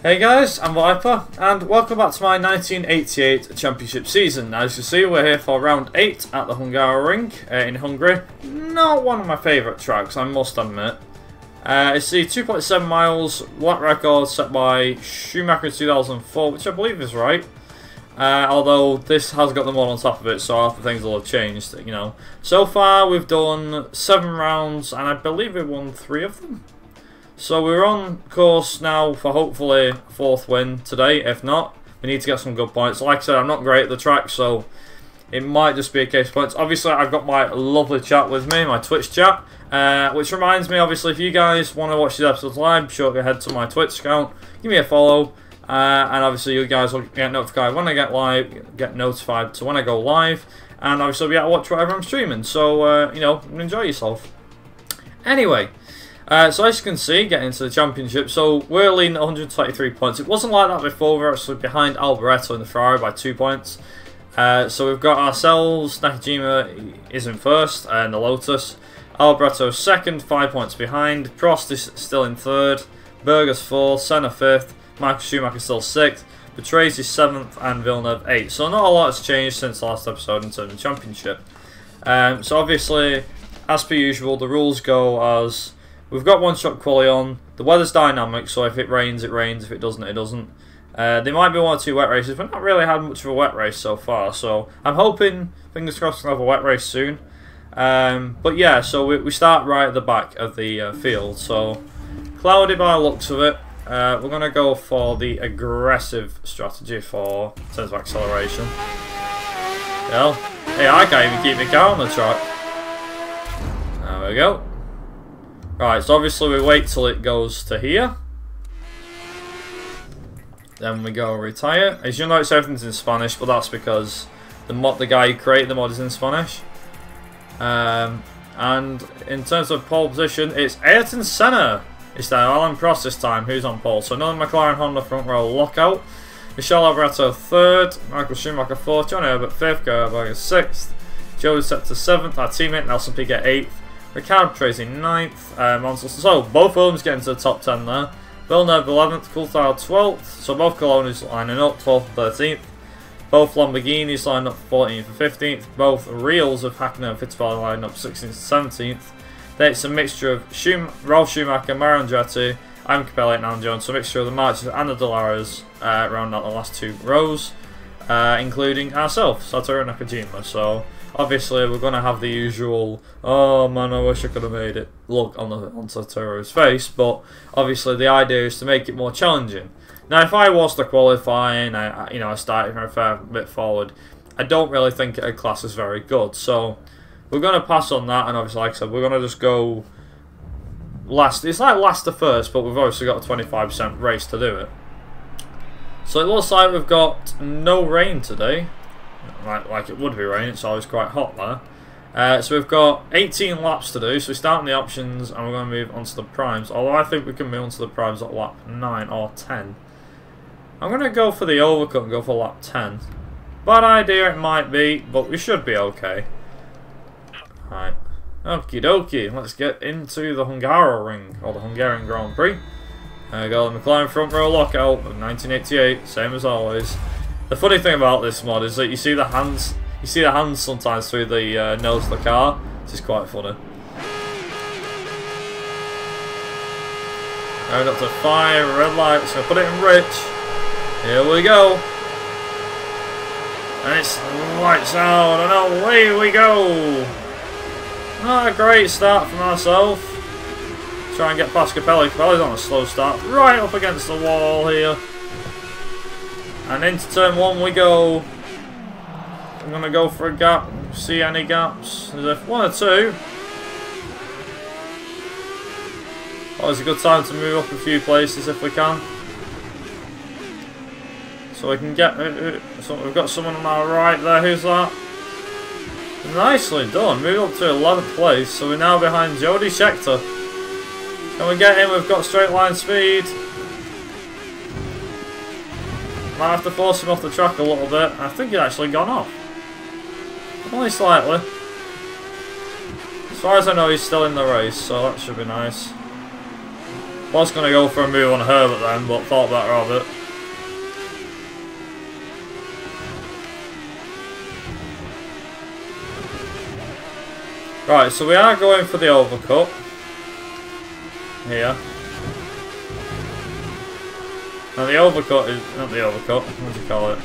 Hey guys, I'm Viper, and welcome back to my 1988 Championship season. As you see, we're here for round 8 at the Hungaroring in Hungary. Not one of my favourite tracks, I must admit. It's the 2.7 miles lap record set by Schumacher in 2004, which I believe is right. Although this has got the mod on top of it, so after things will have changed, you know. So far, we've done 7 rounds, and I believe we won 3 of them. So we're on course now for hopefully a 4th win today. If not, we need to get some good points. Like I said, I'm not great at the track, so it might just be a case of points. Obviously, I've got my lovely chat with me, my Twitch chat. Which reminds me, obviously, if you guys want to watch these episodes live, be sure to head to my Twitch account, give me a follow. And obviously you guys will get notified when I get live, get notified to when I go live, and obviously be able to watch whatever I'm streaming, so you know, enjoy yourself. Anyway, so as you can see, getting into the championship, so we're leading at 123 points. It wasn't like that before. We're actually behind Alboreto in the Ferrari by 2 points. So we've got ourselves, Nakajima is in first, and the Lotus. Alboreto second, 5 points behind. Prost is still in third. Berger's fourth, Senna fifth. Michael Schumacher still 6th, Patrese 7th, and Villeneuve 8th. So not a lot has changed since the last episode in terms of the championship. So obviously, as per usual, the rules go as we've got one-shot quali on. The weather's dynamic, so if it rains, it rains. If it doesn't, it doesn't. There might be 1 or 2 wet races, but not really had much of a wet race so far. So I'm hoping, fingers crossed, we'll have a wet race soon. But yeah, so we start right at the back of the field. So cloudy by the looks of it. We're going to go for the aggressive strategy for in terms of acceleration. Well, hey, I can't even keep my car on the track. There we go. Right, so obviously we wait till it goes to here. Then we go retire. As you notice, everything's in Spanish, but that's because the guy who created the mod is in Spanish. And in terms of pole position, it's Ayrton Senna. It's Alain Prost this time, who's on pole. So another McLaren-Honda front row lockout. Michel Alboreto 3rd, Michael Schumacher 4th, John Herbert 5th, Gerber 6th, Joe set to 7th, our teammate Nelson Piquet 8th, Riccardo Patrese 9th, so both of them getting to the top 10 there. Villeneuve 11th, Coulthard 12th, so both Colognes lining up 12th and 13th. Both Lamborghinis lining up 14th and 15th. Both Reals of Hakkinen and Fittipaldi lining up 16th and 17th. Then it's a mixture of Ralf Schumacher, Mario Andretti, Ivan Capelli and Alan Jones. So a mixture of the Marches and the Delaras round out the last 2 rows, including ourselves, Satoru Nakajima. So obviously we're going to have the usual, oh man, I wish I could have made it look on Satoru's face. But obviously the idea is to make it more challenging. Now if I was to qualify and I started from a fair bit forward, I don't really think a class is very good. So we're going to pass on that, and obviously, like I said, we're going to just go last. It's like last to first, but we've obviously got a 25% race to do it. So it looks like we've got no rain today. Like it would be rain, it's always quite hot there. So we've got 18 laps to do, so we start on the options, and we're going to move on to the primes. Although I think we can move on to the primes at lap 9 or 10. I'm going to go for the overcut and go for lap 10. Bad idea it might be, but we should be okay. Right, okie dokie, let's get into the Hungaroring, or the Hungarian Grand Prix. There we go, the McLaren front row lockout of 1988, same as always. The funny thing about this mod is that you see the hands sometimes through the nose of the car, which is quite funny. Going up to 5, red lights, gonna put it in rich. Here we go. And it's lights out, and away we go. Not a great start from ourselves. Try and get past Capelli. Capelli's on a slow start. Right up against the wall here. And into turn 1 we go. I'm going to go for a gap. See any gaps? There's 1 or 2. Always a good time to move up a few places if we can. So we can get... So we've got someone on our right there. Who's that? Nicely done. Move up to 11th place, so we're now behind Jody Scheckter. Can we get him? We've got straight line speed. Might have to force him off the track a little bit. I think he's actually gone off. Only slightly. As far as I know, he's still in the race, so that should be nice. Was going to go for a move on Herbert then, but thought better of it. Right, so we are going for the overcut. Here. Now the overcut is... not the overcut, what do you call it?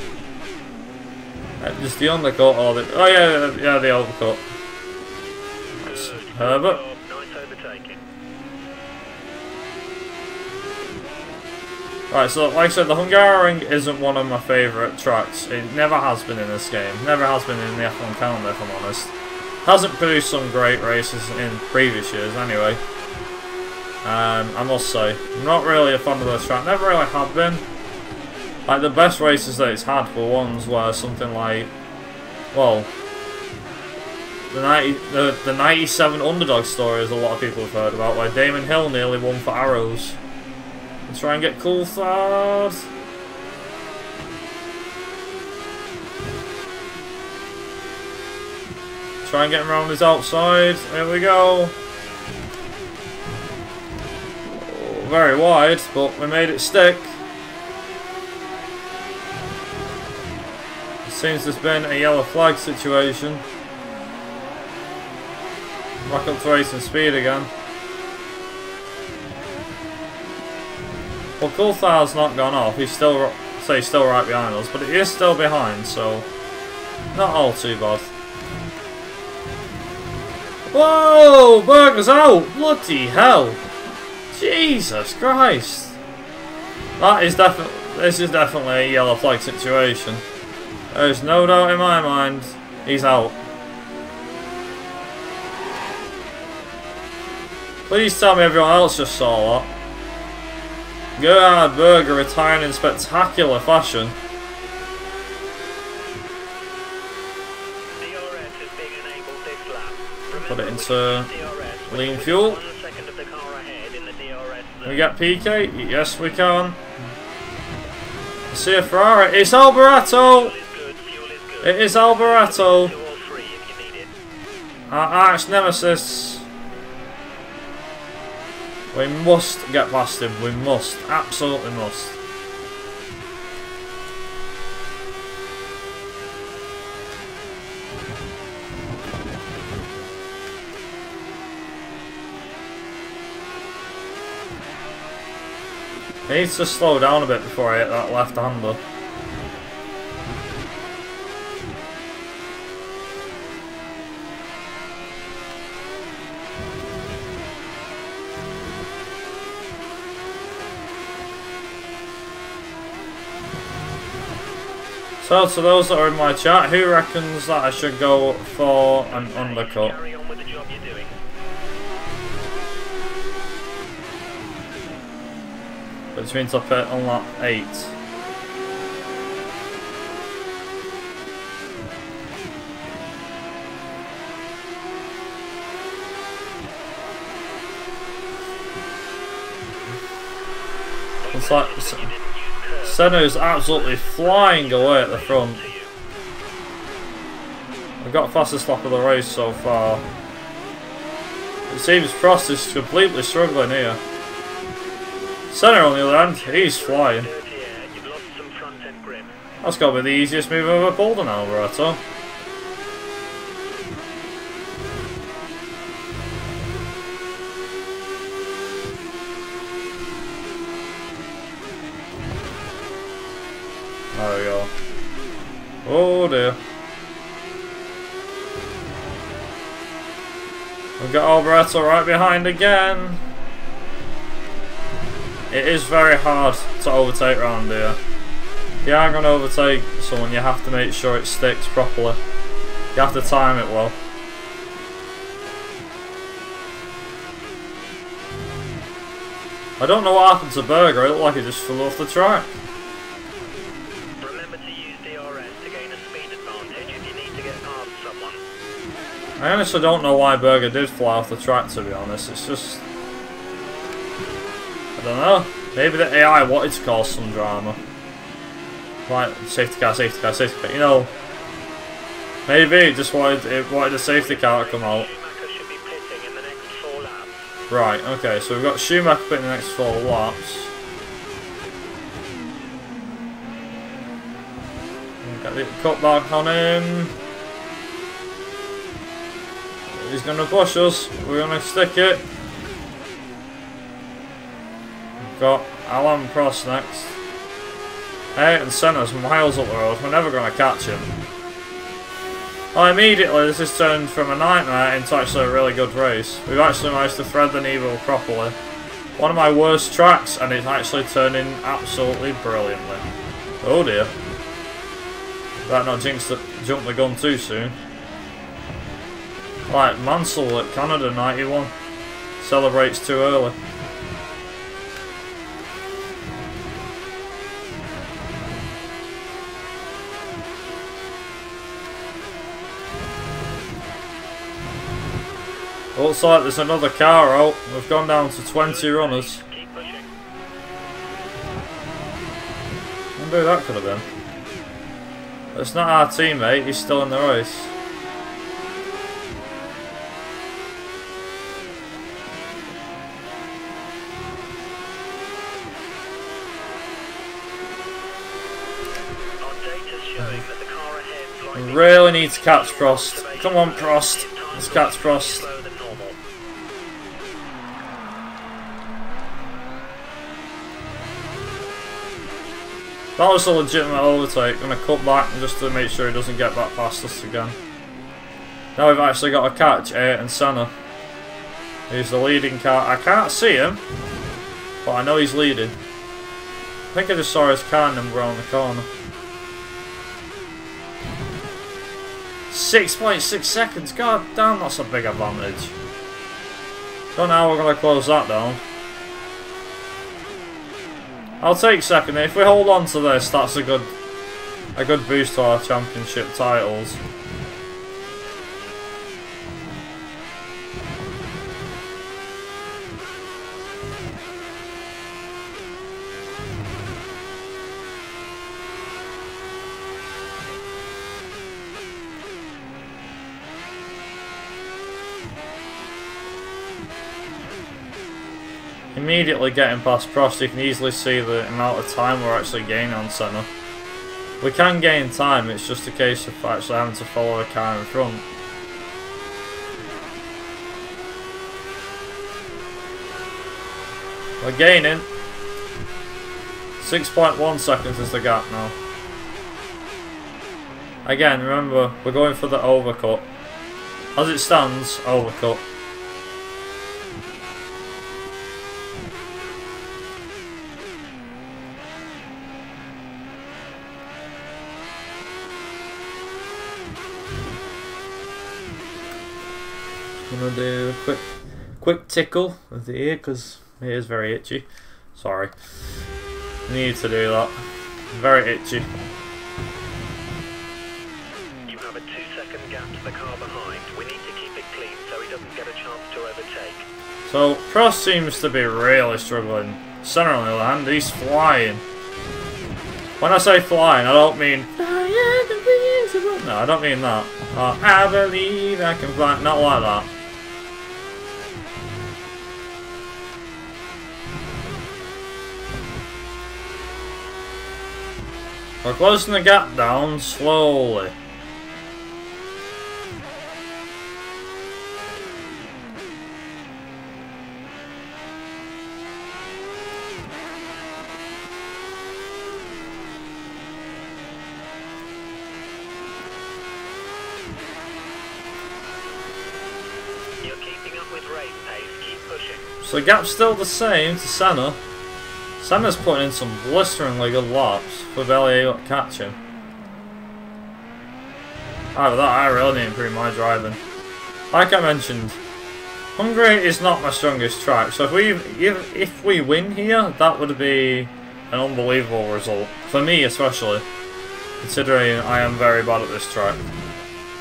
Just the undercut or the... oh yeah, the overcut. That's Herbert. Right, so like I said, the Hungaroring isn't one of my favourite tracks. It never has been in this game. Never has been in the F1 calendar, if I'm honest. Hasn't produced some great races in previous years, anyway. I must say, I'm not really a fan of this track. Never really have been. Like the best races that it's had were ones where something like, well, the 97 underdog story, as a lot of people have heard about, where Damon Hill nearly won for Arrows. Let's try and get Coulthard. Try and get him around his outside. There we go. Oh, very wide, but we made it stick. It seems there's been a yellow flag situation. Back up to racing speed again. Well, Coulthard's not gone off. He's still right behind us, but he is still behind, so not all too bad. Whoa! Berger's out! Bloody hell! Jesus Christ! This is definitely a yellow flag situation. There's no doubt in my mind. He's out. Please tell me everyone else just saw that. Gerhard Berger retiring in spectacular fashion. Put it into lean fuel. Can we get PK? Yes, we can. See a Ferrari. It's Alboreto! It is Alboreto. Our arch nemesis. We must get past him. We must. Absolutely must. He needs to slow down a bit before I hit that left-hander. So, to those that are in my chat, who reckons that I should go for an undercut? Which means I'll put on lap 8. It's like Senna's absolutely flying away at the front. I've got fastest lap of the race so far. It seems Prost is completely struggling here. Senna on the other hand, he's flying. That's got to be the easiest move I've ever pulled on Alboreto. There we go. Oh dear. We've got Alboreto right behind again. It is very hard to overtake round here. If you are going to overtake someone, you have to make sure it sticks properly. You have to time it well. I don't know what happened to Berger, it looked like he just flew off the track. Remember to use DRS to gain a speed advantage if you need to get past someone. I honestly don't know why Berger did fly off the track, to be honest. It's just... I don't know. Maybe the AI wanted to cause some drama. Like, safety car, safety car, safety car. You know, maybe it just wanted a safety car to come out. Right, okay, so we've got Schumacher putting the next 4 laps. Get the cut back on him. He's going to push us. We're going to stick it. We've got Alan Prost next. And Senna's miles up the road. We're never going to catch him. Oh, immediately this has turned from a nightmare into actually a really good race. We've actually managed to thread the needle properly. One of my worst tracks, and it's actually turning absolutely brilliantly. Oh dear. Better not jump the gun too soon. Like Mansell at Canada 91. Celebrates too early. Looks like there's another car out. We've gone down to 20 runners. I wonder who that could have been. It's not our teammate, he's still in the race. We really need to catch Prost. Come on, Prost. Let's catch Prost. That was a legitimate overtake. I'm going to cut back just to make sure he doesn't get back past us again. Now we've actually got to catch Ayrton Senna. He's the leading car. I can't see him, but I know he's leading. I think I just saw his car number around the corner. 6.6 seconds. God damn, that's a big advantage. Don't know how we're going to close that down. I'll take second. If we hold on to this, that's a good boost to our championship titles. Immediately getting past Prost, you can easily see the amount of time we're actually gaining on Senna. We can gain time, it's just a case of actually having to follow a car in front. We're gaining. 6.1 seconds is the gap now. Again, remember, we're going for the overcut. As it stands, overcut. I'm gonna do a quick tickle of the ear because it is very itchy. Sorry. Need to do that. Very itchy. You have a 2-second gap to the car behind. We need to keep it clean so he doesn't get a chance to overtake. So Prost seems to be really struggling. Senna on the other hand, he's flying. When I say flying, I don't mean no, I don't mean that. I believe I can fly. Not like that. We're closing the gap down slowly. You're keeping up with race pace. Keep pushing. So the gap's still the same to Senna. Senna's putting in some blisteringly good laps. We're barely able to catch him. Out of that, I really need to improve my driving. Like I mentioned, Hungary is not my strongest track, so if we win here, that would be an unbelievable result. For me especially, considering I am very bad at this track.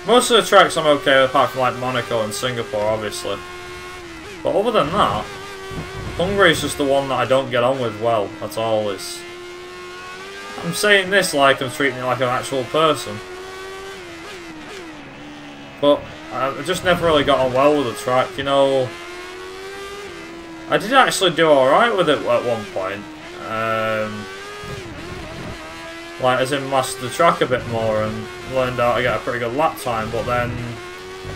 Most of the tracks I'm okay with, apart from like Monaco and Singapore, obviously. But other than that, Hungary is just the one that I don't get on with well at all. I'm saying this like I'm treating it like an actual person. But I just never really got on well with the track, you know. I did actually do alright with it at one point. Like, as in mastered the track a bit more and learned how to get a pretty good lap time, but then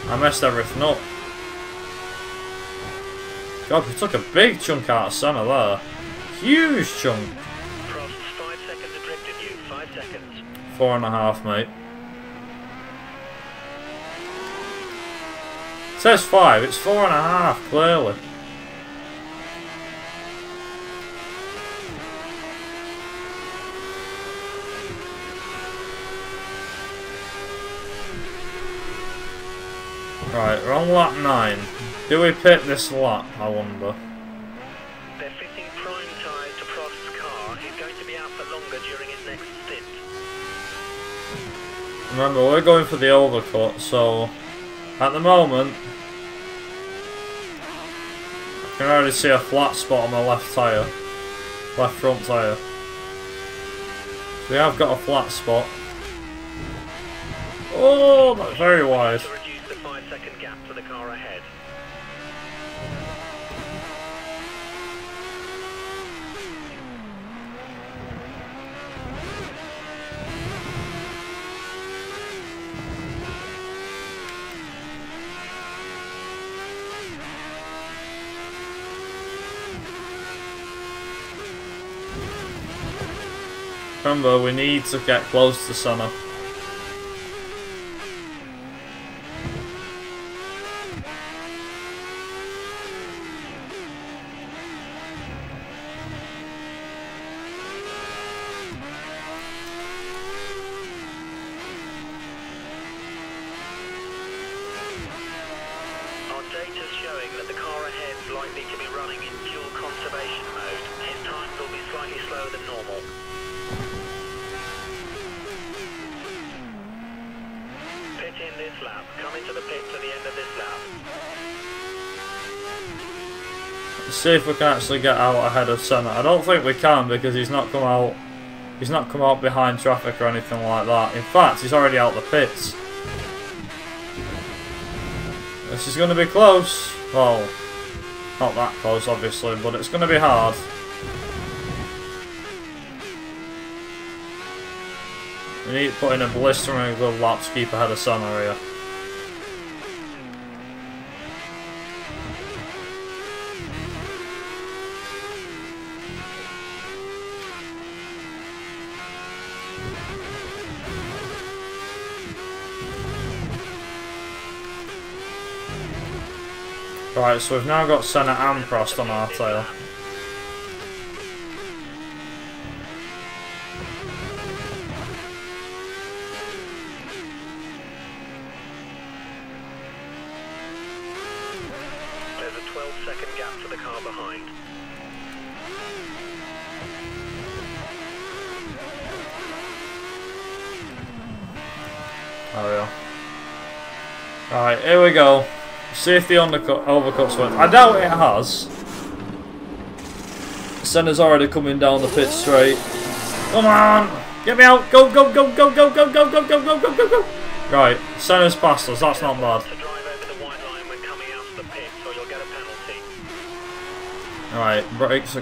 I messed everything up. God, we took a big chunk out of Senna there. Huge chunk. Prost, 5 seconds adrifted you. 5 seconds. 4.5, mate. It says 5, it's 4.5, clearly. Right, we're on lap 9. Do we pit this lap, I wonder? They're fitting prime tyres to Prost's car. He's going to be out for longer during his next stint. Remember, we're going for the overcut, so at the moment I can already see a flat spot on my left tyre. Left front tyre. So we have got a flat spot. Oh, that's very wide. To reduce the 5-second gap to the car ahead. Remember, we need to get close to Senna. Our data's showing that the car ahead is likely to be running in fuel conservation mode. His times will be slightly slower than normal. Pit in this lap. Come into the pit to the end of this lap. Let's see if we can actually get out ahead of Senna. I don't think we can because he's not come out. He's not come out behind traffic or anything like that. In fact, he's already out the pits. This is going to be close. Well, not that close, obviously, but it's going to be hard. We need to put in a blistering good lap to keep ahead of Senna here. Right, so we've now got Senna and Prost on our tail. There's a 12-second gap to the car behind. Oh yeah. Alright, here we go. See if the overcut's worked. I doubt it has. Senna's already coming down the pit straight. Come on! Get me out! Go, go, go, go, go, go, go, go, go, go, go, go, go! Right, Senna's past us, that's not bad. To drive over the white line when coming out of the pit, so you'll get a penalty. Alright, brakes.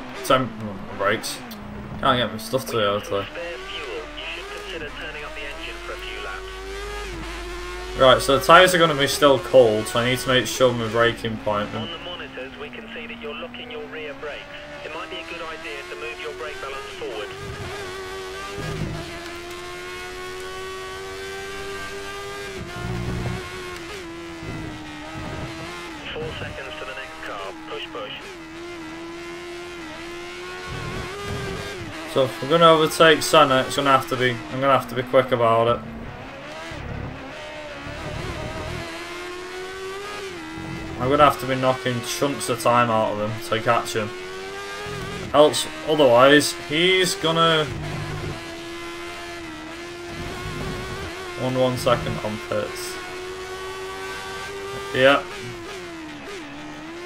Brakes. Can't get my stuff to the Spare fuel. You should consider turning up the engine for a few laps. Right, so the tyres are going to be still cold, so I need to make sure my braking point. On the monitors, we can see that you're locking your rear brakes. It might be a good idea to move your brake balance forward. Seconds to the next car. Push, push. So if we're going to overtake Senna, it's going to have to be. I'm going to have to be quick about it. I'm going to have to be knocking chunks of time out of him to catch him. Otherwise, he's gonna. 1 second on pits. Yeah.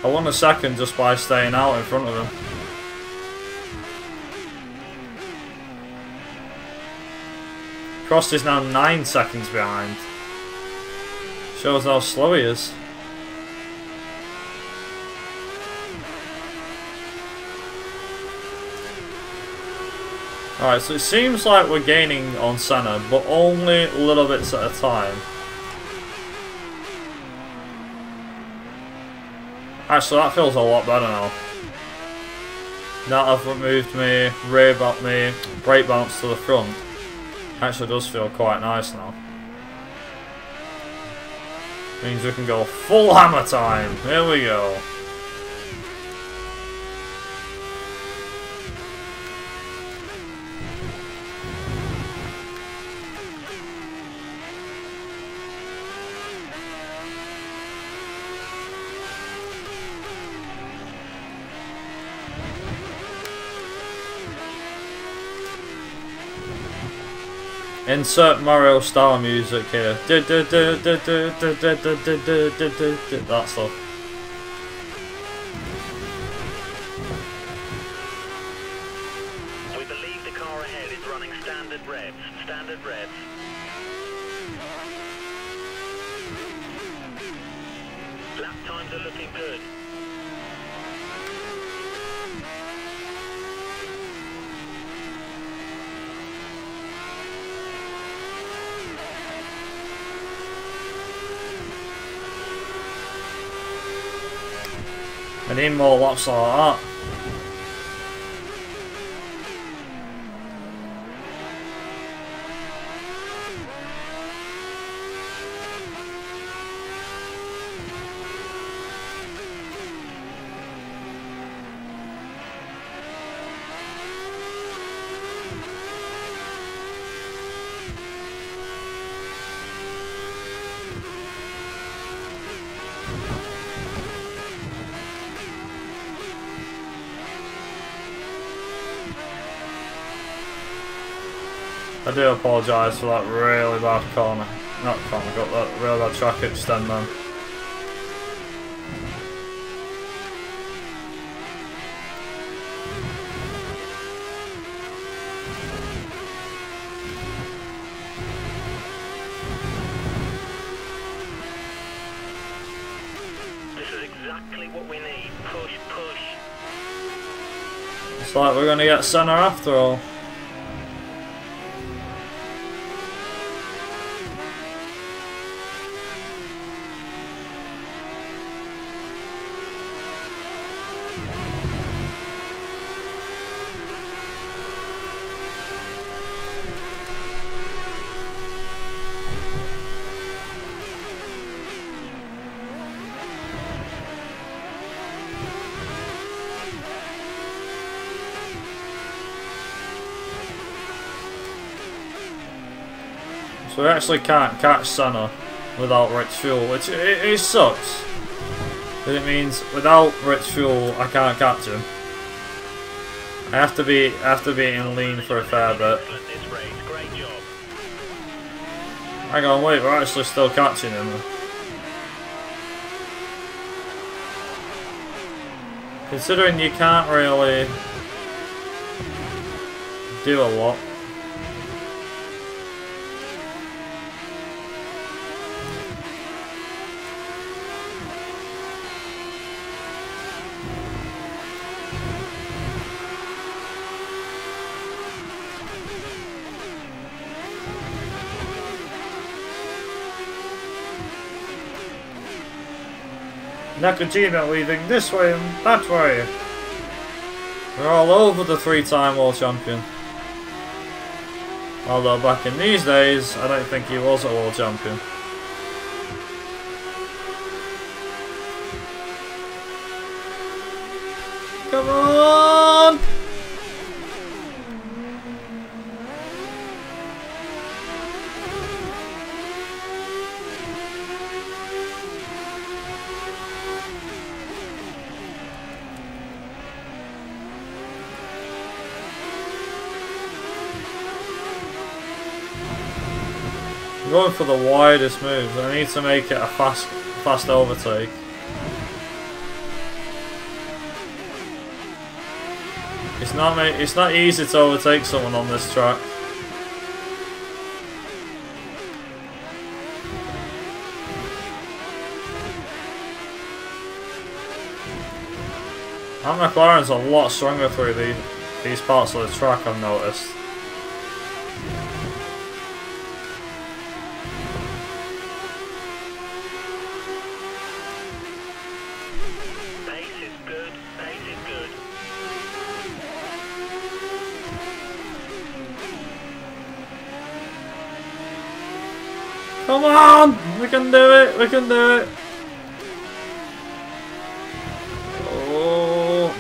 I won a second just by staying out in front of him. Prost is now 9 seconds behind. Shows how slow he is. Alright, so it seems like we're gaining on Senna, but only little bits at a time. Actually, that feels a lot better now. Now I've removed me, rear back me, brake bounce to the front. Actually does feel quite nice now. Means we can go full hammer time. Here we go. Insert Mario style music here. That stuff. We believe the car ahead is running standard revs. Standard revs. Lap times are looking good. I need more laps like that. I do apologise for that really bad corner. Not corner, got that really bad track extend man. This is exactly what we need. Push, push. It's like we're gonna get Senna after all. So we actually can't catch Senna without rich fuel, which it sucks. But it means without rich fuel, I can't catch him. I have to be in lean for a fair bit. Hang on, wait, we're actually still catching him. Considering you can't really do a lot. Nakajima leading this way and that way. We're all over the three-time world champion. Although back in these days, I don't think he was a world champion. Come on! Going for the widest moves. I need to make it a fast overtake. It's not easy to overtake someone on this track. And McLaren's a lot stronger through these parts of the track, I've noticed. Come on! We can do it! We can do it! Oh.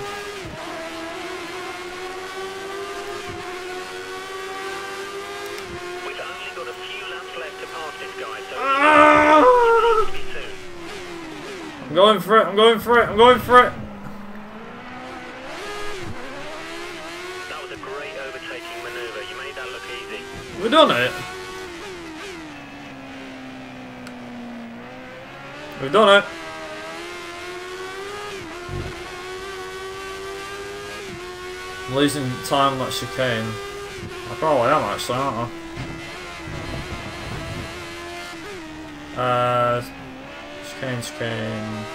We've only got a few laps left to pass this guy, so Ah. it needs to be soon. I'm going for it, I'm going for it, I'm going for it! That was a great overtaking manoeuvre. You made that look easy. We've done it! We've done it! I'm losing time on that chicane. I probably am actually, aren't I? Chicane.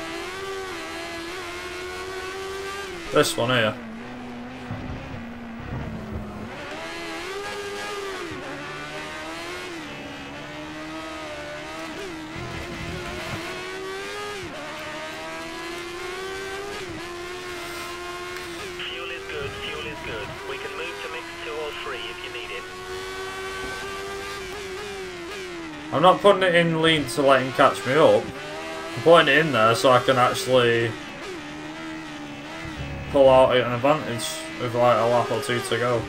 This one here. Fuel is good, fuel is good. We can move to mix 2 or 3 if you need it. I'm not putting it in lean to let him catch me up. I'm putting it in there so I can actually pull out an advantage with like a lap or 2 to go.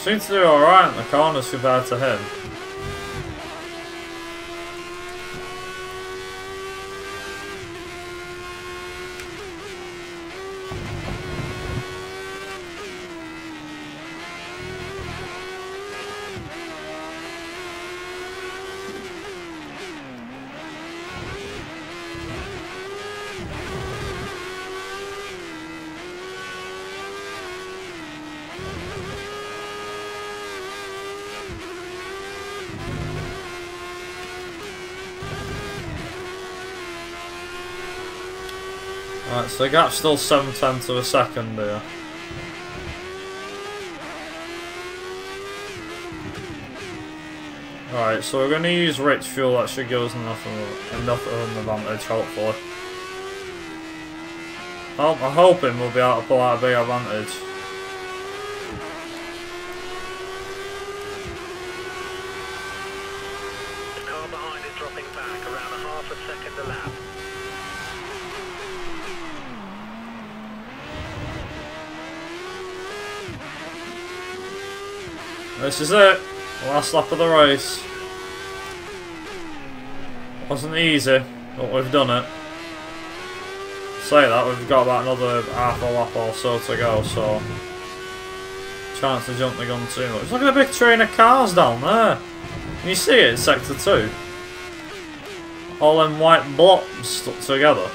Seems to do alright in the corners compared to him. Right, so the gap's still 7/10 of a second here. Right, so we're going to use rich fuel. That should give us enough of an advantage, hopefully. I'm hoping we'll be able to pull out a big advantage. The car behind is dropping back around a half a second a lap. This is it. Last lap of the race. Wasn't easy, but we've done it. Say that, we've got about another half a lap or so to go, so chance to jump the gun too much. Look at the big train of cars down there. Can you see it in sector 2? All them white blobs stuck together.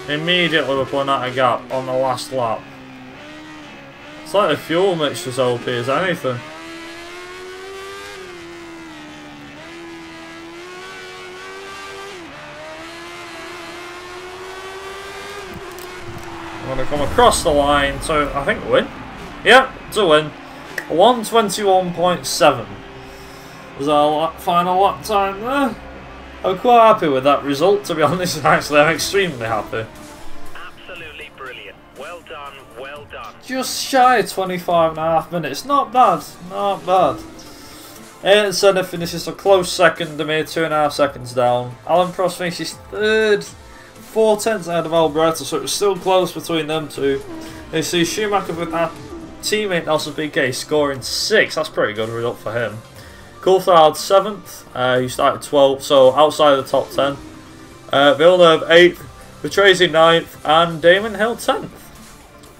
Immediately we're pulling out a gap on the last lap. It's like the fuel mixture's OP as anything. I'm going to come across the line to, I think, win. Yep, to win. 1:21.7 was our final lap time there. I'm quite happy with that result, to be honest. Actually, I'm extremely happy. Absolutely brilliant. Well done, well done. Just shy of 25.5 minutes. Not bad, not bad. Ayrton Senna finishes a close second, a mere 2.5 seconds down. Alan Prost finishes third, 4/10 ahead of Alberto, so it was still close between them two. You see Schumacher with our teammate Nelson Piquet scoring 6. That's pretty good result for him. Coulthard 7th, he started 12th, so outside of the top 10. Villeneuve 8th, Patrese 9th, and Damon Hill 10th.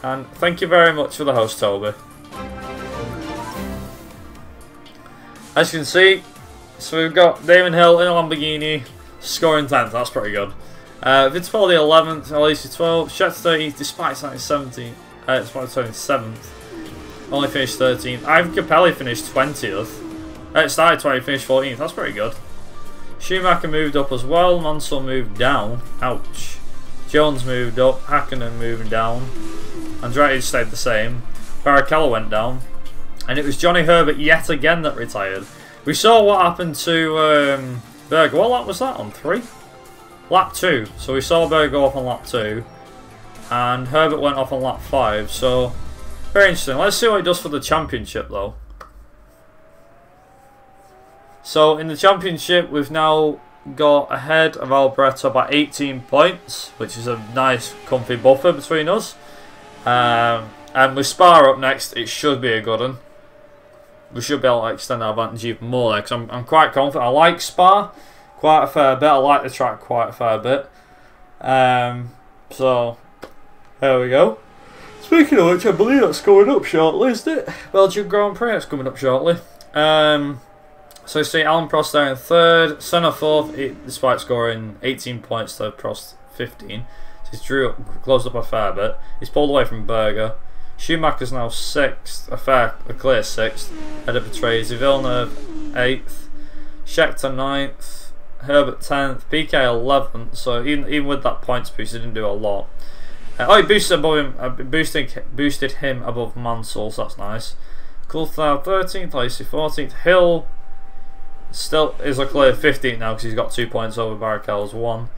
And thank you very much for the host, Toby. As you can see, so we've got Damon Hill in a Lamborghini, scoring 10th, that's pretty good. Fittipaldi 11th, Alesi 12th, Scheckter 13th, despite starting 17th, despite starting 7th, only finished 13th. Ivan Capelli finished 20th. Started 20th, finished 14th, that's pretty good. Schumacher moved up as well, Mansell moved down, ouch. Jones moved up, Hakkinen moved down, Andretti stayed the same, Barrichello went down, and it was Johnny Herbert yet again that retired. We saw what happened to Berger. What lap was that on? 3? Lap 2. So we saw Berger go off on lap 2, and Herbert went off on lap 5, so very interesting. Let's see what he does for the championship though. So in the championship we've now got ahead of Alboreto by 18 points, which is a nice comfy buffer between us. And with Spa up next, it should be a good one. We should be able to extend our advantage even more there, because I'm quite confident. I like Spa quite a fair bit. I like the track quite a fair bit. So there we go. Speaking of which, I believe that's coming up shortly, isn't it? Belgian Grand Prix, that's coming up shortly. So you see Alan Prost there in 3rd, Senna 4th, despite scoring 18 points to Prost 15. So he's closed up a fair bit. He's pulled away from Berger. Schumacher's now 6th, a clear 6th. Ahead of Patrese, Villeneuve 8th, Scheckter 9th, Herbert 10th, Piquet 11th. So even with that points boost, he didn't do a lot. He boosted above him, boosted him above Mansell, so that's nice. Coulthard 13th, Lacey 14th, Hill still is a clear 15th now because he's got 2 points over Barrichello's 1.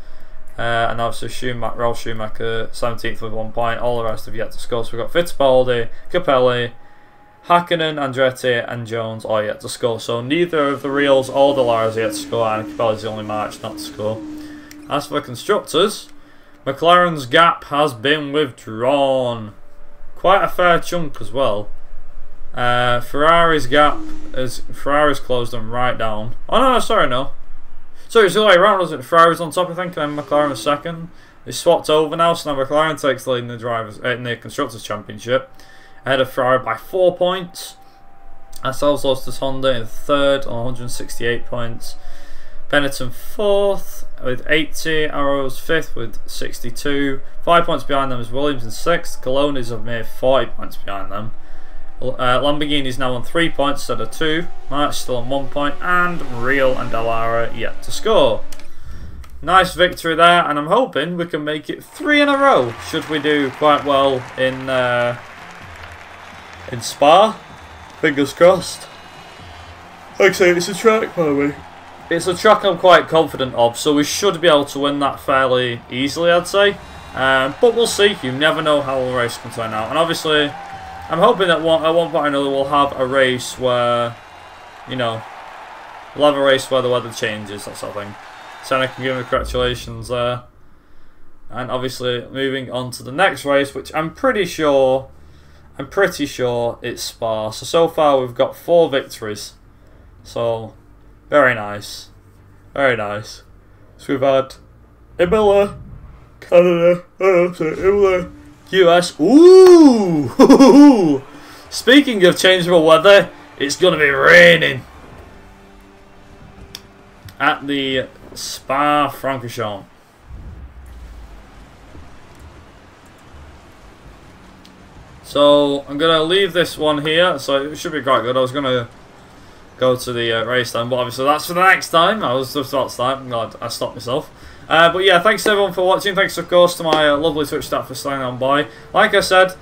And obviously Ralf Schumacher 17th with 1 point. All the rest have yet to score. So we've got Fittipaldi, Capelli, Hakkinen, Andretti and Jones all yet to score. So neither of the Reals or the Lars yet to score, and Capelli's the only March not to score. As for the constructors, McLaren's gap has been withdrawn. Quite a fair chunk as well. Ferrari's gap Ferrari's closed them right down. Oh no, sorry, no. So it's the other way around, wasn't it? Ferrari's on top, I think, and then McLaren was second. They swapped over now, so now McLaren takes the lead in the drivers in the constructors championship, ahead of Ferrari by 4 points. Ourselves Lotus-Honda in 3rd on 168 points. Benetton 4th with 80. Arrows 5th with 62. 5 points behind them is Williams in 6th. Cologne is a mere 40 points behind them. Lamborghini is now on 3 points instead of 2. March still on 1 point, and Real and Dallara yet to score. Nice victory there, and I'm hoping we can make it 3 in a row. Should we do quite well in Spa? Fingers crossed. Like I say, it's a track, by the way. It's a track I'm quite confident of, so we should be able to win that fairly easily, I'd say. But we'll see. You never know how the race can turn out, and obviously, I'm hoping that at one point or another we'll have a race where, you know, we'll have a race where the weather changes, that sort of thing. So I can give him congratulations there. And obviously moving on to the next race, which I'm pretty sure it's Spa. So far we've got 4 victories. So very nice. Very nice. So we've had Imola, Canada, Imola, US. Ooh! Speaking of changeable weather, it's going to be raining at the Spa-Francorchamps. So I'm going to leave this one here. So it should be quite good. I was going to go to the race time, but obviously that's for the next time. I was just about to start. I'm glad I stopped myself. But yeah, thanks everyone for watching. Thanks of course to my lovely Twitch staff for staying on by. Like I said,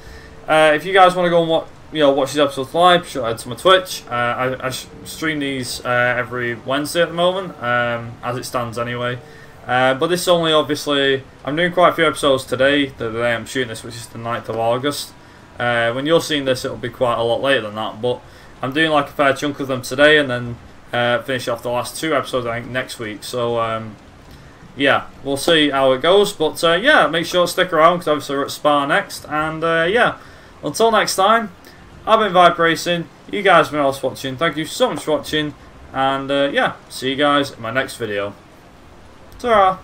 if you guys want to go and watch these episodes live, sure, head to my Twitch. I stream these every Wednesday at the moment, as it stands anyway. But this is only obviously, I'm doing quite a few episodes today, the day I'm shooting this, which is the 9th of August. When you're seeing this, it'll be quite a lot later than that, but I'm doing like a fair chunk of them today, and then finish off the last 2 episodes I think next week. So yeah, we'll see how it goes, but yeah, make sure to stick around because obviously we're at Spa next, and yeah, until next time, I've been Vibe Racing, you guys have been also watching, thank you so much for watching, And yeah, see you guys in my next video. Ta-ra!